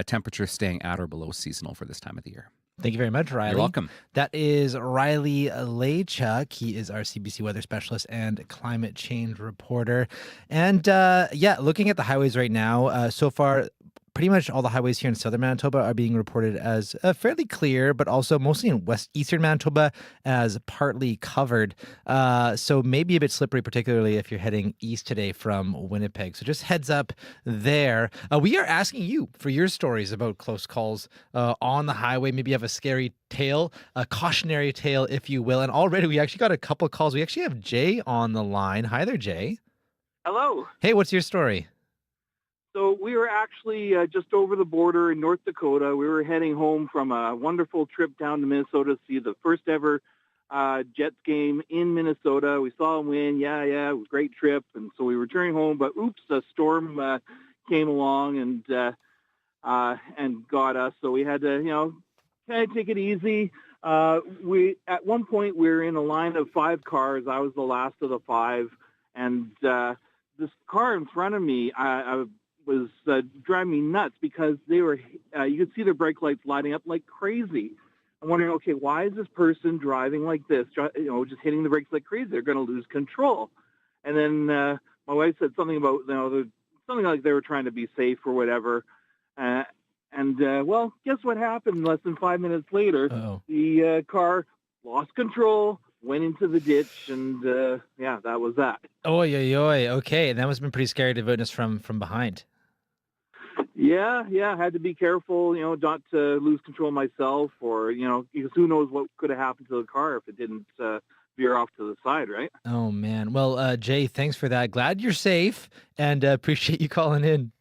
Temperature staying at or below seasonal for this time of the year. Thank you very much, Riley. You're welcome. That is Riley Lachuk. He is our CBC weather specialist and climate change reporter. And looking at the highways right now, so far, pretty much all the highways here in southern Manitoba are being reported as fairly clear, but also mostly in eastern Manitoba as partly covered. So maybe a bit slippery, particularly if you're heading east today from Winnipeg. So just heads up there. We are asking you for your stories about close calls on the highway. Maybe you have a scary tale, a cautionary tale, if you will. And already we actually got a couple of calls. We actually have Jay on the line. Hi there, Jay. Hello. Hey, what's your story? So we were actually just over the border in North Dakota. We were heading home from a wonderful trip down to Minnesota to see the first ever Jets game in Minnesota. We saw them win. Yeah, it was a great trip. And so we were returning home, but oops, a storm came along and and got us. So we had to, kind of take it easy. At one point we were in a line of 5 cars. I was the last of the 5, and this car in front of me, I was driving me nuts because they were. You could see their brake lights lighting up like crazy. I'm wondering, okay, why is this person driving like this? Just hitting the brakes like crazy. They're going to lose control. And then my wife said something about, something like they were trying to be safe or whatever. Well, guess what happened? Less than 5 minutes later, the car lost control, went into the ditch, and that was that. Oy, oy, oy. Okay, and that must have been pretty scary to witness from behind. Yeah, I had to be careful, not to lose control myself, or, because who knows what could have happened to the car if it didn't veer off to the side, right? Oh, man. Well, Jay, thanks for that. Glad you're safe, and appreciate you calling in.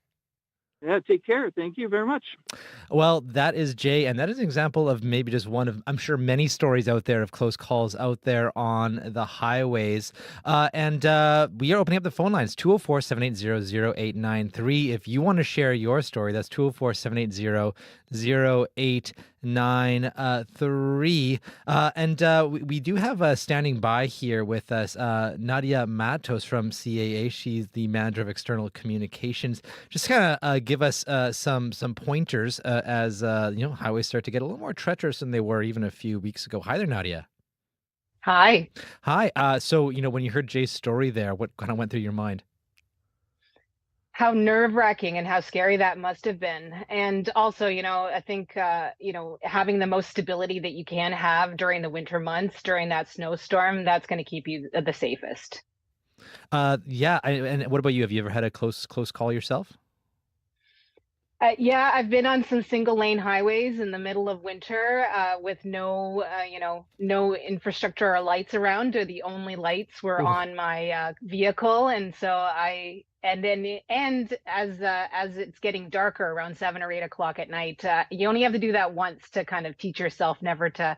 Yeah, take care. Thank you very much. Well, that is Jay, and that is an example of maybe just one of, I'm sure, many stories out there of close calls out there on the highways. And we are opening up the phone lines, 204-780-0893. If you want to share your story, that's 204-780-0893. We do have standing by here with us Nadia Matos from CAA. She's the manager of external communications. Just kind of give us some pointers as highways start to get a little more treacherous than they were even a few weeks ago. Hi there, Nadia. Hi. Hi. So when you heard Jay's story there, what kind of went through your mind? How nerve-wracking and how scary that must have been. And also, I think, having the most stability that you can have during the winter months, during that snowstorm, that's going to keep you the safest. Yeah. And what about you? Have you ever had a close call yourself? Yeah, I've been on some single lane highways in the middle of winter with no infrastructure or lights around. The only lights were on my vehicle. And so as it's getting darker around 7 or 8 o'clock at night, you only have to do that once to kind of teach yourself never to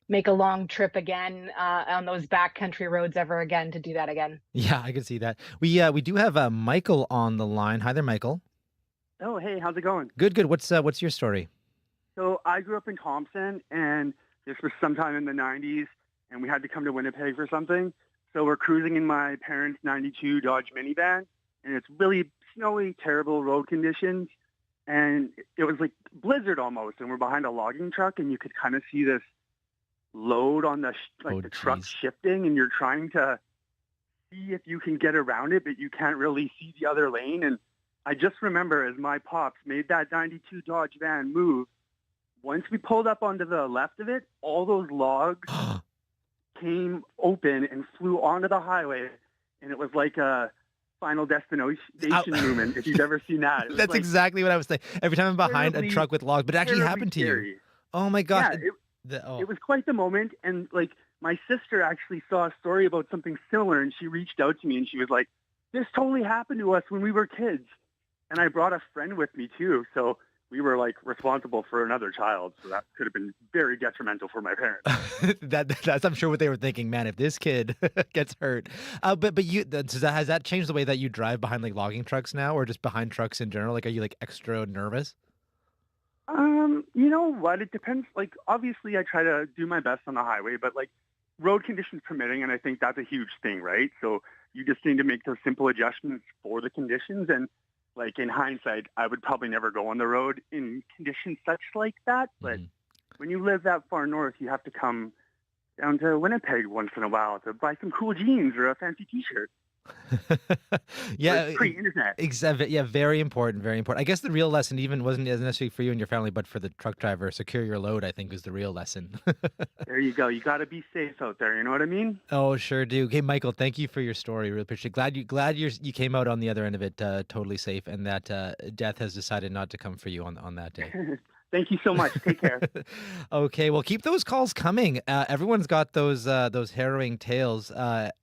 make a long trip again on those backcountry roads ever again, to do that again. Yeah, I can see that. We do have Michael on the line. Hi there, Michael. Oh, hey, how's it going? Good. What's your story? So I grew up in Thompson, and this was sometime in the 90s, and we had to come to Winnipeg for something. So we're cruising in my parents' 92 Dodge minivan, and it's really snowy, terrible road conditions. And it was like blizzard almost, and we're behind a logging truck, and you could kind of see this load on the truck shifting, and you're trying to see if you can get around it, but you can't really see the other lane. And I just remember as my pops made that 92 Dodge van move, once we pulled up onto the left of it, all those logs came open and flew onto the highway, and it was like a Final Destination movement, if you've ever seen that. That's exactly what I was saying. Every time I'm behind a truck with logs, but it actually happened to you. Oh, my gosh. Yeah, it was quite the moment, and my sister actually saw a story about something similar, and she reached out to me, and she was like, this totally happened to us when we were kids. And I brought a friend with me, too. So we were, responsible for another child. So that could have been very detrimental for my parents. That's, I'm sure, what they were thinking. Man, if this kid gets hurt. But has that changed the way that you drive behind, logging trucks now, or just behind trucks in general? Are you, extra nervous? You know what? It depends. Obviously, I try to do my best on the highway. But, road conditions permitting, and I think that's a huge thing, right? So you just need to make those simple adjustments for the conditions. And in hindsight, I would probably never go on the road in conditions such like that. But when you live that far north, you have to come down to Winnipeg once in a while to buy some cool jeans or a fancy T-shirt. Yeah, pre-internet. Exactly. Yeah, very important. Very important. I guess the real lesson even wasn't necessarily for you and your family, but for the truck driver. Secure your load, I think, was the real lesson. There you go. You got to be safe out there. You know what I mean? Oh, sure do. Okay, Michael, thank you for your story. Really appreciate it. Glad you came out on the other end of it totally safe, and that death has decided not to come for you on that day. Thank you so much. Take care. Okay, well, keep those calls coming. Everyone's got those harrowing tales,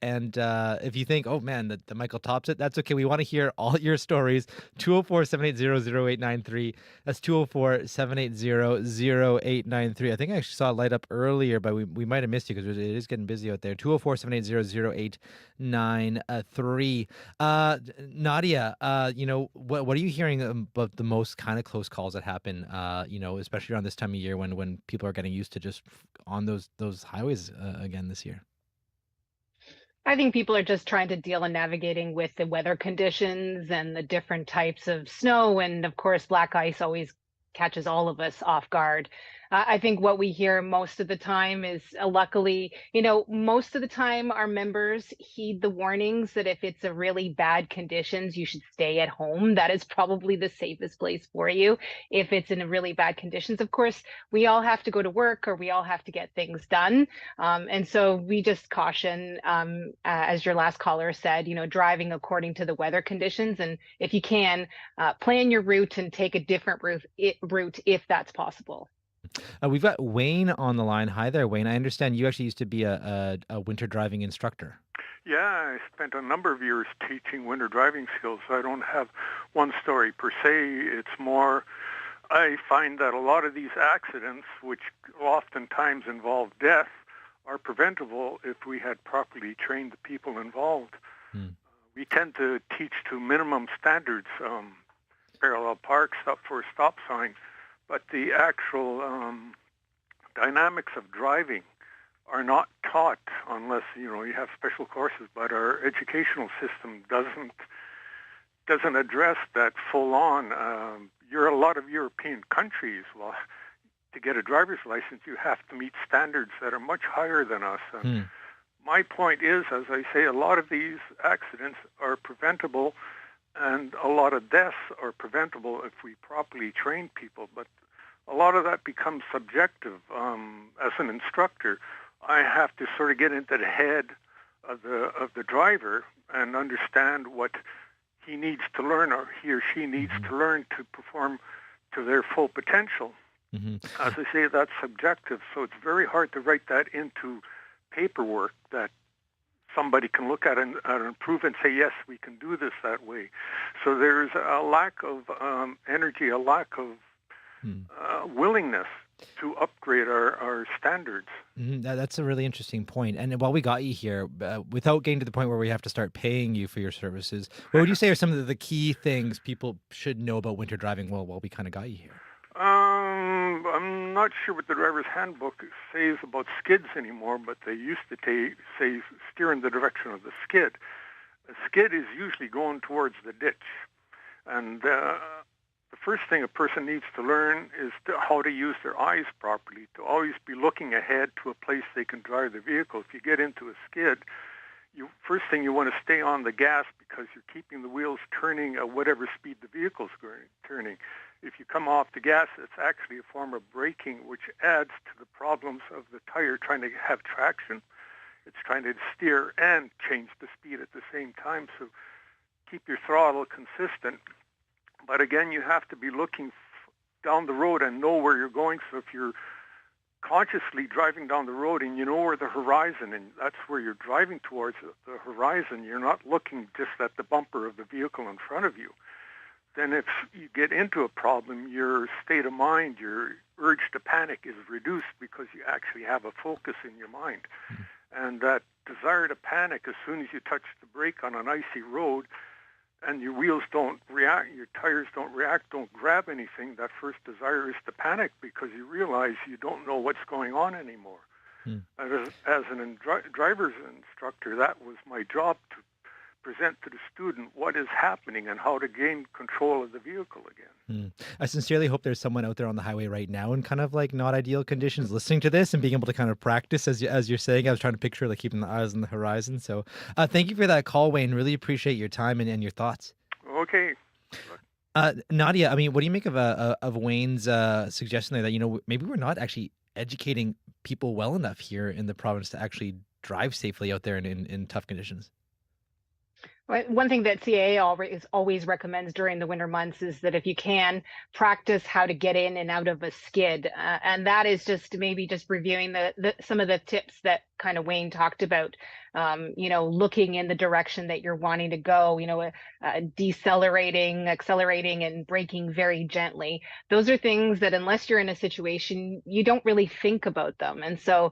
and if you think, oh man, that Michael tops it, that's okay. We want to hear all your stories. 204-780-0893. That's 204-780-0893. I think I actually saw a light up earlier, but we might have missed you because it is getting busy out there. 204-780-0893. Nadia, what are you hearing about the most kind of close calls that happen? Especially around this time of year when people are getting used to just on those highways again this year. I think people are just trying to deal and navigating with the weather conditions and the different types of snow. And of course, black ice always catches all of us off guard. I think what we hear most of the time is luckily, most of the time our members heed the warnings that if it's a really bad conditions, you should stay at home. That is probably the safest place for you. If it's in a really bad conditions, of course, we all have to go to work or we all have to get things done. And so we just caution, as your last caller said, driving according to the weather conditions. And if you can, plan your route and take a different route if that's possible. We've got Wayne on the line. Hi there, Wayne. I understand you actually used to be a winter driving instructor. Yeah, I spent a number of years teaching winter driving skills. So I don't have one story per se. It's more, I find that a lot of these accidents, which oftentimes involve death, are preventable if we had properly trained the people involved. We tend to teach to minimum standards, parallel parks, up for a stop sign. But the actual dynamics of driving are not taught unless you have special courses. But our educational system doesn't address that full on. You're a lot of European countries. Well, to get a driver's license, you have to meet standards that are much higher than us. And my point is, as I say, a lot of these accidents are preventable. And a lot of deaths are preventable if we properly train people, but a lot of that becomes subjective. As an instructor, I have to sort of get into the head of the driver and understand what he needs to learn or he or she needs to learn to perform to their full potential. As I say, that's subjective, so it's very hard to write that into paperwork that somebody can look at and improve and say, yes, we can do this that way. So there's a lack of energy, a lack of willingness to upgrade our standards. That's a really interesting point. And while we got you here, without getting to the point where we have to start paying you for your services, what would you say are some of the key things people should know about winter driving while we kind of got you here? I'm not sure what the driver's handbook says about skids anymore, but they used to say steer in the direction of the skid. A skid is usually going towards the ditch. And the first thing a person needs to learn is how to use their eyes properly, to always be looking ahead to a place they can drive the vehicle. If you get into a skid, first thing you want to stay on the gas because you're keeping the wheels turning at whatever speed the vehicle's turning. If you come off the gas, it's actually a form of braking, which adds to the problems of the tire trying to have traction. It's trying to steer and change the speed at the same time, so keep your throttle consistent. But again, you have to be looking down the road and know where you're going. So if you're consciously driving down the road and you know where the horizon, and that's where you're driving towards the horizon, you're not looking just at the bumper of the vehicle in front of you. Then if you get into a problem, your state of mind, your urge to panic is reduced because you actually have a focus in your mind. And that desire to panic as soon as you touch the brake on an icy road and your wheels don't react, your tires don't react, don't grab anything, that first desire is to panic because you realize you don't know what's going on anymore. As an driver's instructor, that was my job, to present to the student what is happening and how to gain control of the vehicle again. I sincerely hope there's someone out there on the highway right now in kind of like not ideal conditions listening to this and being able to kind of practice as you're saying. I was trying to picture like keeping the eyes on the horizon. So thank you for that call, Wayne. Really appreciate your time and your thoughts. Okay. Nadia, I mean, what do you make of Wayne's suggestion there that, maybe we're not actually educating people well enough here in the province to actually drive safely out there in tough conditions? One thing that CAA always recommends during the winter months is that if you can, practice how to get in and out of a skid. And that is just maybe just reviewing some of the tips that kind of Wayne talked about, looking in the direction that you're wanting to go, decelerating, accelerating, and braking very gently. Those are things that unless you're in a situation, you don't really think about them. And so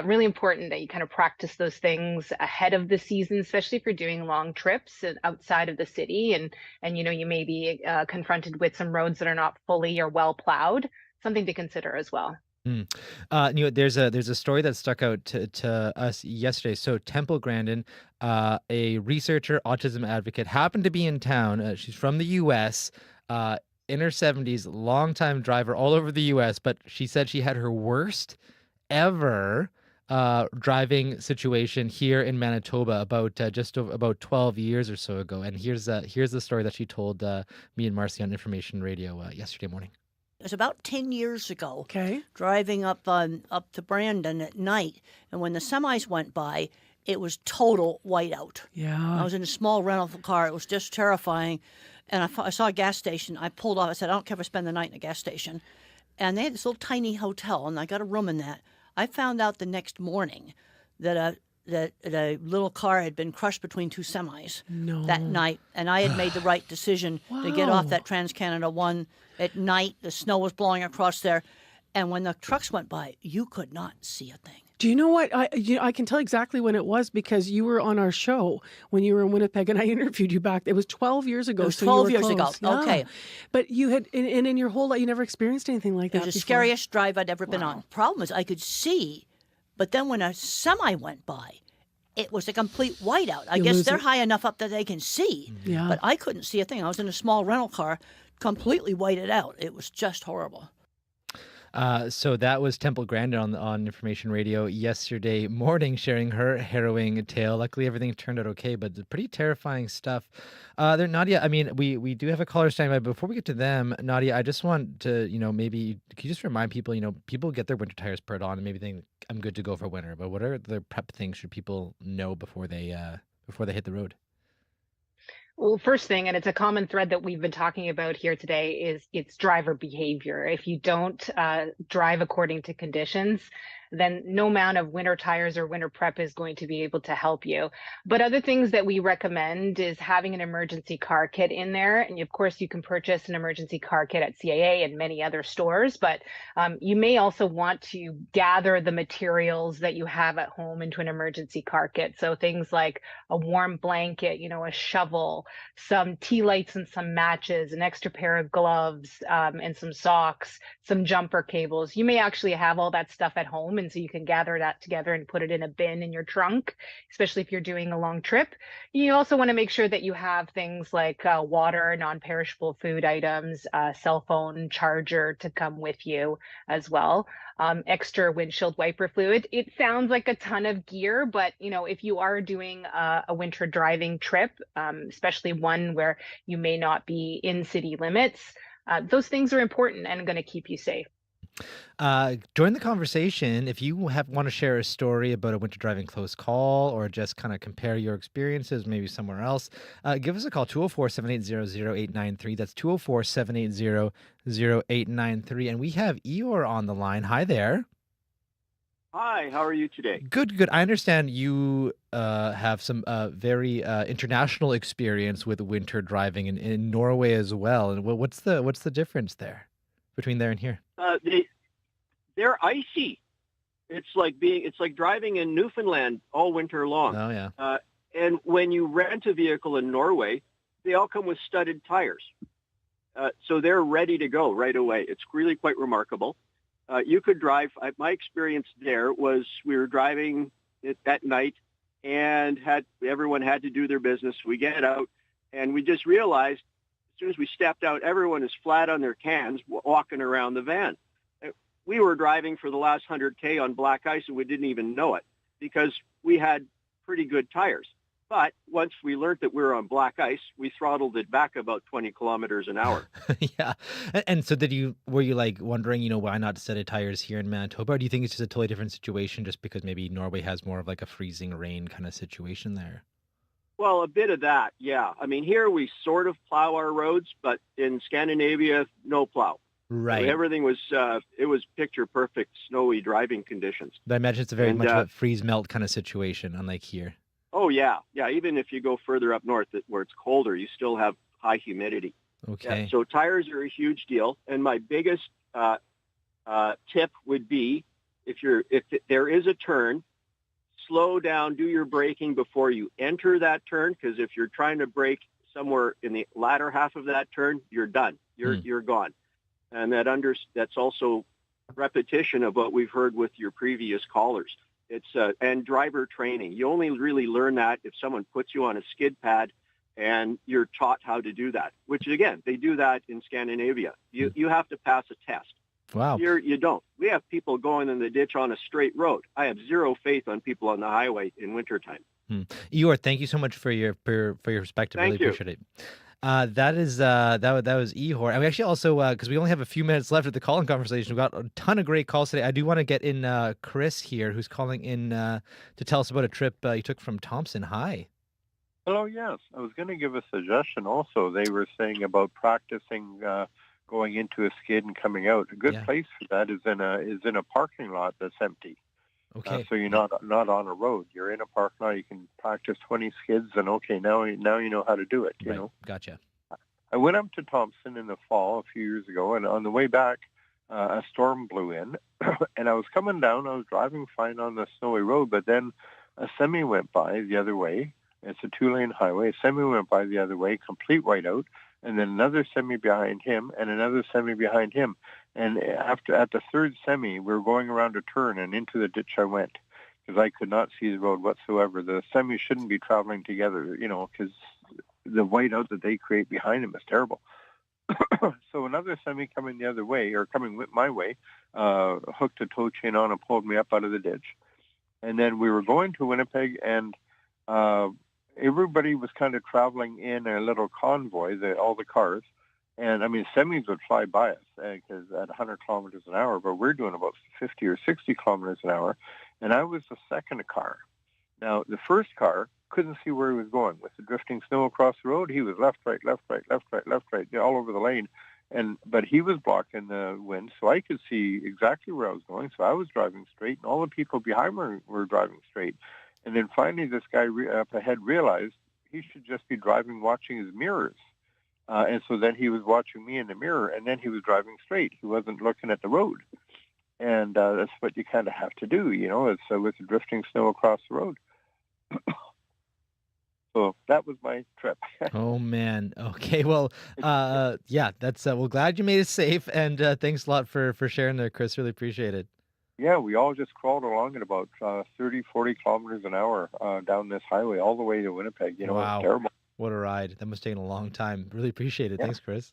really important that you kind of practice those things ahead of the season, especially if you're doing long trips outside of the city and you may be confronted with some roads that are not fully or well plowed. Something to consider as well. There's a story that stuck out to us yesterday. So Temple Grandin, a researcher, autism advocate, happened to be in town. She's from the U.S., in her 70s, longtime driver all over the U.S., but she said she had her worst ever driving situation here in Manitoba about 12 years or so ago. And here's the story that she told me and Marcy on Information Radio yesterday morning. It was about 10 years ago, driving up to Brandon at night. And when the semis went by, it was total whiteout. Yeah. I was in a small rental car. It was just terrifying. And I saw a gas station. I pulled off. I said, I don't care if I spend the night in a gas station. And they had this little tiny hotel, and I got a room in that. I found out the next morning that a little car had been crushed between two semis that night, and I had made the right decision to get off that Trans-Canada 1 at night. The snow was blowing across there, and when the trucks went by, you could not see a thing. Do you know what? I can tell exactly when it was because you were on our show when you were in Winnipeg, and I interviewed you back. It was 12 years ago. It was 12 years ago. Yeah. Okay. But you had, and in your whole life, you never experienced anything like that It was the before. scariest drive I'd ever been on. Problem is, I could see, but then when a semi went by, it was a complete whiteout. I guess they're high enough up that they can see, but I couldn't see a thing. I was in a small rental car, completely whited out. It was just horrible. So that was Temple Grandin on Information Radio yesterday morning, sharing her harrowing tale. Luckily, everything turned out okay, but pretty terrifying stuff. Nadia, I mean, we do have a caller standing by. But before we get to them, Nadia, I just want to, maybe can you just remind people, people get their winter tires put on and maybe think I'm good to go for winter. But what are the prep things should people know before they hit the road? Well, first thing, and it's a common thread that we've been talking about here today, is it's driver behavior. If you don't drive according to conditions, then no amount of winter tires or winter prep is going to be able to help you. But other things that we recommend is having an emergency car kit in there. And of course, you can purchase an emergency car kit at CAA and many other stores, but you may also want to gather the materials that you have at home into an emergency car kit. So things like a warm blanket, a shovel, some tea lights and some matches, an extra pair of gloves, and some socks, some jumper cables. You may actually have all that stuff at home, and so you can gather that together and put it in a bin in your trunk, especially if you're doing a long trip. You also want to make sure that you have things like water, non-perishable food items, cell phone charger to come with you as well. Extra windshield wiper fluid. It sounds like a ton of gear, but if you are doing a winter driving trip, especially one where you may not be in city limits, those things are important and going to keep you safe. During the conversation, if you want to share a story about a winter driving close call or just kind of compare your experiences maybe somewhere else, give us a call, 204-780-0893. That's 204-780-0893. And we have Eeyore on the line. Hi there. Hi, how are you today? Good. I understand you have some very international experience with winter driving in Norway as well. And what's the difference there between there and here? They're icy. It's like driving in Newfoundland all winter long. Oh yeah. And when you rent a vehicle in Norway, they all come with studded tires, so they're ready to go right away. It's really quite remarkable. You could drive. My experience there was we were driving at night, and everyone had to do their business. We get out, and we just realized as soon as we stepped out, everyone is flat on their cans walking around the van. We were driving for the last 100K on black ice, and we didn't even know it because we had pretty good tires. But once we learned that we were on black ice, we throttled it back about 20 kilometers an hour. Yeah. And so were you like wondering, why not set of tires here in Manitoba? Or do you think it's just a totally different situation just because maybe Norway has more of like a freezing rain kind of situation there? Well, a bit of that, yeah. I mean, here we sort of plow our roads, but in Scandinavia, no plow. Right. Everything was it was picture perfect snowy driving conditions. But I imagine it's a very much of a freeze melt kind of situation, unlike here. Oh yeah. Even if you go further up north where it's colder, you still have high humidity. Okay. Yeah, so tires are a huge deal, and my biggest tip would be if there is a turn, slow down, do your braking before you enter that turn, because if you're trying to brake somewhere in the latter half of that turn, you're done. You're gone. And that's also repetition of what we've heard with your previous callers. It's and driver training. You only really learn that if someone puts you on a skid pad and you're taught how to do that, which again, they do that in Scandinavia. You have to pass a test. Wow. Here you don't. We have people going in the ditch on a straight road. I have zero faith on people on the highway in wintertime. Eeyore, thank you so much for your perspective. Thank really you. Appreciate it. That was Eeyore. And we actually also, because we only have a few minutes left of the call-in conversation, we've got a ton of great calls today. I do want to get in Chris here, who's calling in to tell us about a trip you took from Thompson. Hi. Hello, yes. I was going to give a suggestion also. They were saying about practicing going into a skid and coming out. A good place for that is in a parking lot that's empty. Okay. So you're not on a road. You're in a parking lot. You can practice 20 skids, and now you know how to do it. You know. Gotcha. I went up to Thompson in the fall a few years ago, and on the way back, a storm blew in, and I was coming down. I was driving fine on the snowy road, but then a semi went by the other way. It's a 2-lane highway. A semi went by the other way, complete whiteout, and then another semi behind him, and another semi behind him. And at the third semi, we were going around a turn, and into the ditch I went because I could not see the road whatsoever. The semis shouldn't be traveling together, because the whiteout that they create behind them is terrible. So another semi coming the other way, or coming with my way, hooked a tow chain on and pulled me up out of the ditch. And then we were going to Winnipeg, and everybody was kind of traveling in a little convoy, all the cars. And, I mean, semis would fly by us because at 100 kilometers an hour, but we're doing about 50 or 60 kilometers an hour. And I was the second car. Now, the first car couldn't see where he was going. With the drifting snow across the road, he was left, right, left, right, left, right, left, right, all over the lane. But he was blocking the wind, so I could see exactly where I was going. So I was driving straight, and all the people behind me were driving straight. And then finally, this guy up ahead realized he should just be driving, watching his mirrors. And so then he was watching me in the mirror, and then he was driving straight. He wasn't looking at the road. And that's what you kind of have to do, it's with the drifting snow across the road. So that was my trip. Oh, man. Okay, well, that's we're glad you made it safe, and thanks a lot for sharing there, Chris. Really appreciate it. Yeah, we all just crawled along at about 30, 40 kilometers an hour down this highway all the way to Winnipeg. Wow. It's terrible. What a ride. That must have taken a long time. Really appreciate it. Yeah. Thanks, Chris.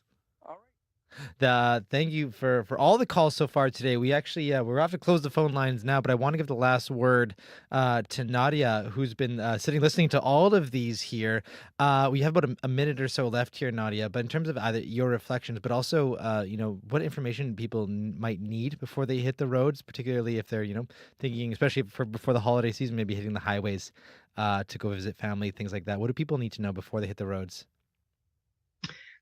Thank you for all the calls so far today. We actually we're off to close the phone lines now, but I want to give the last word to Nadia, who's been sitting listening to all of these here. We have about a minute or so left here, Nadia. But in terms of either your reflections, but also what information people might need before they hit the roads, particularly if they're thinking, especially before the holiday season, maybe hitting the highways to go visit family, things like that. What do people need to know before they hit the roads?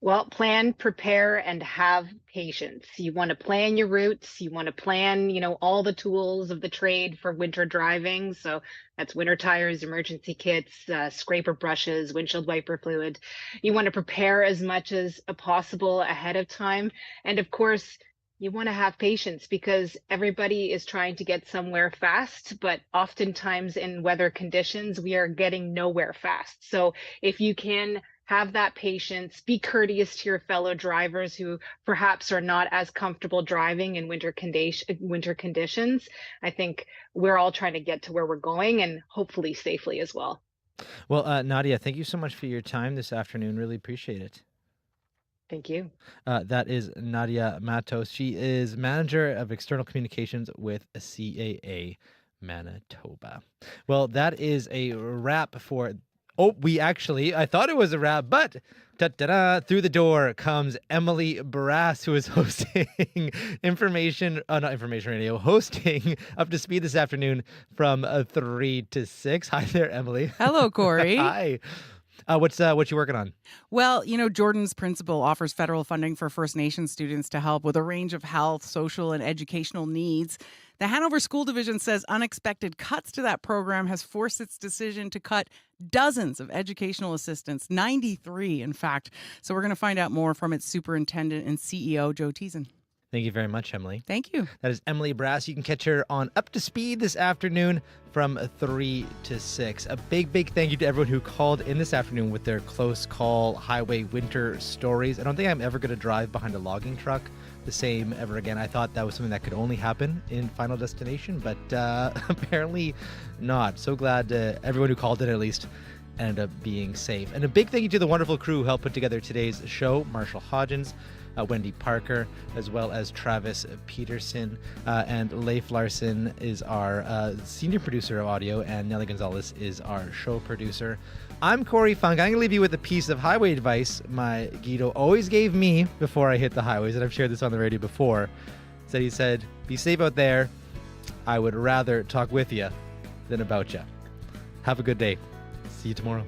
Well, plan, prepare, and have patience. You want to plan your routes. You want to plan, all the tools of the trade for winter driving. So that's winter tires, emergency kits, scraper brushes, windshield wiper fluid. You want to prepare as much as possible ahead of time. And of course, you want to have patience because everybody is trying to get somewhere fast, but oftentimes in weather conditions, we are getting nowhere fast. So if you can have that patience, be courteous to your fellow drivers who perhaps are not as comfortable driving in winter conditions. I think we're all trying to get to where we're going and hopefully safely as well. Well, Nadia, thank you so much for your time this afternoon. Really appreciate it. Thank you. That is Nadia Matos. She is Manager of External Communications with CAA Manitoba. Well, that is a wrap for... I thought it was a wrap, but through the door comes Emily Barras, who is hosting not information radio, hosting Up to Speed this afternoon from 3 to 6. Hi there, Emily. Hello, Corey. Hi. What you working on? Well, Jordan's principal offers federal funding for First Nations students to help with a range of health, social, and educational needs. The Hanover School Division says unexpected cuts to that program has forced its decision to cut dozens of educational assistants, 93 in fact. So we're going to find out more from its superintendent and CEO, Joe Teason. Thank you very much, Emily. Thank you. That is Emily Brass. You can catch her on Up to Speed this afternoon from 3 to 6. A big thank you to everyone who called in this afternoon with their close call highway winter stories. I don't think I'm ever going to drive behind a logging truck the same ever again. I thought that was something that could only happen in Final Destination, but apparently not. So glad everyone who called in at least ended up being safe. And a big thank you to the wonderful crew who helped put together today's show. Marshall Hodgins, Wendy Parker, as well as Travis Peterson, and Leif Larson is our senior producer of audio, and Nelly Gonzalez is our show producer. I'm Corey Funk. I'm going to leave you with a piece of highway advice my Guido always gave me before I hit the highways, and I've shared this on the radio before. He said, be safe out there. I would rather talk with you than about you. Have a good day. See you tomorrow.